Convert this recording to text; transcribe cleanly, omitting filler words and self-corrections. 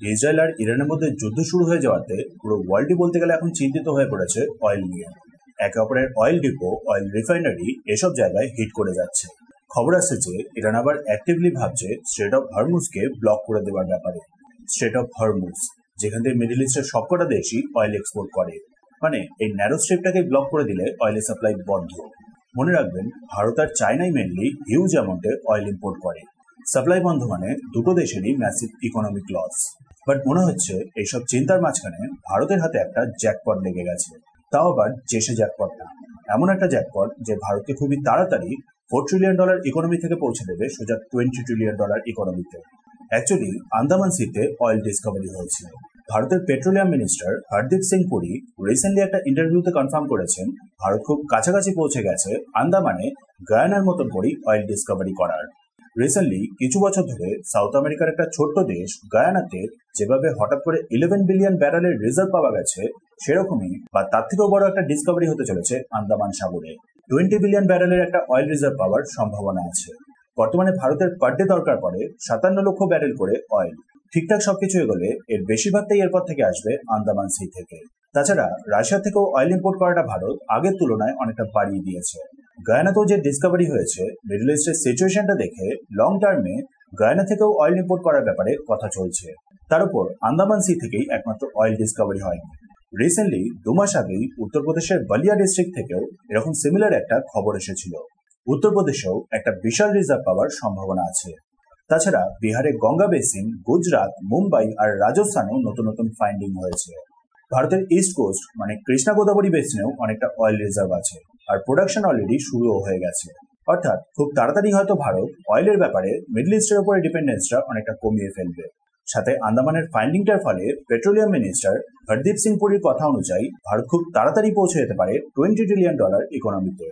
Israel আর ইরানের মধ্যে যুদ্ধ শুরু হয়ে যাওয়াতে পুরো ওয়ার্ল্ডই বলতে গেলে এখন চিন্তিত হয়ে পড়েছে অয়েল নিয়ে। একে অপরের অয়েল ডিপো, অয়েল রিফাইনারি এসব জায়গায় হিট করে যাচ্ছে। খবর আসছে যে ইরান আবার অ্যাক্টিভলি ভাবছে স্ট্রেট অফ হরমুজকে ব্লক করে দেওয়ার ব্যাপারে। স্ট্রেট অফ হরমুজ, যেখান থেকে মিডল ইস্টের সবকটা দেশই অয়েল এক্সপোর্ট করে, মানে এই ন্যারো স্ট্রিপটাকে ব্লক করে দিলে অয়েলের সাপ্লাই বন্ধ। মনে রাখবেন, ভারত আর চায়নাই মেনলি হিউজ অ্যামাউন্টে অয়েল ইম্পোর্ট করে। সাপ্লাই বন্ধ মানে দুটো দেশেরই ম্যাসিভ ইকোনমিক লস। বাট মনে হচ্ছে এইসব চিন্তার মাঝখানে ভারতের হাতে একটা জ্যাকপট লেগে গেছে। তাও আবার চেসে জ্যাকপট না, এমন একটা জ্যাকপট যে ভারতকে খুবই তাড়াতাড়ি $4 ট্রিলিয়ন ইকোনমি থেকে পৌঁছে দেবে সোজা $20 ট্রিলিয়ন ইকোনমিতে। অ্যাকচুয়ালি আন্দামান সিতে অয়েল ডিসকভারি হয়েছে। ভারতের petroleum minister Hardeep Singh Puri recently একটা ইন্টারভিউতে কনফার্ম করেছেন ভারত খুব কাছাকাছি পৌঁছে গেছে আন্দামানে গায়ানার মতন করেই অয়েল ডিসকভারি করার। রিসেন্টলি কিছু বছর ধরে সাউথ আমেরিকার একটা ছোট্ট দেশ গায়ানাতে যেভাবে হঠাৎ করে 11 বিলিয়ন ব্যারেলের রিজার্ভ পাওয়া গেছে, সেরকমই বা তার থেকেও বড় একটা ডিসকভারি হতে চলেছে আন্দামান সাগরে। 20 বিলিয়ন ব্যারেলের একটা অয়েল রিজার্ভ পাওয়ার সম্ভাবনা আছে। বর্তমানে ভারতের পার ডে দরকার পড়ে 57 লক্ষ ব্যারেল করে অয়েল। ঠিকঠাক সবকিছু এগোলে এর বেশিরভাগটাই এরপর থেকে আসবে আন্দামান সি থেকে। তাছাড়া রাশিয়া থেকেও অয়েল ইম্পোর্ট করাটা ভারত আগের তুলনায় অনেকটা বাড়িয়ে দিয়েছে। গায়ানাতেও যে ডিসকভারি হয়েছে, মিডল ইস্টের সিচুয়েশনটা দেখে লং টার্মে গায়ানা থেকেও অয়েল ইম্পোর্ট করার ব্যাপারে কথা চলছে। তার উপর আন্দামান সি থেকেই একমাত্র অয়েল ডিসকভারি হয়নি। রিসেন্টলি 2 মাস আগেই উত্তরপ্রদেশের বলিয়া ডিস্ট্রিক্ট থেকেও এরকম সিমিলার একটা খবর এসেছিল। উত্তরপ্রদেশেও একটা বিশাল রিজার্ভ পাওয়ার সম্ভাবনা আছে। তাছাড়া বিহারে গঙ্গা বেসিন, গুজরাট, মুম্বাই আর রাজস্থানেও নতুন নতুন ফাইন্ডিং হয়েছে। ভারতের ইস্ট কোস্ট মানে কৃষ্ণা গোদাবরী বেসিনেও অনেকটা অয়েল রিজার্ভ আছে, আর প্রোডাকশন অলরেডি শুরুও হয়ে গেছে। অর্থাৎ খুব তাড়াতাড়ি হয়তো ভারত অয়েলের ব্যাপারে মিডল ইস্টের উপরে ডিপেন্ডেন্সটা অনেকটা কমিয়ে ফেলবে। সাথে আন্দামানের ফাইন্ডিংটার ফলে পেট্রোলিয়াম মিনিস্টার হরদীপ সিং পুরীর কথা অনুযায়ী ভারত খুব তাড়াতাড়ি পৌঁছে যেতে পারে $20 ট্রিলিয়ন ইকোনমিতে।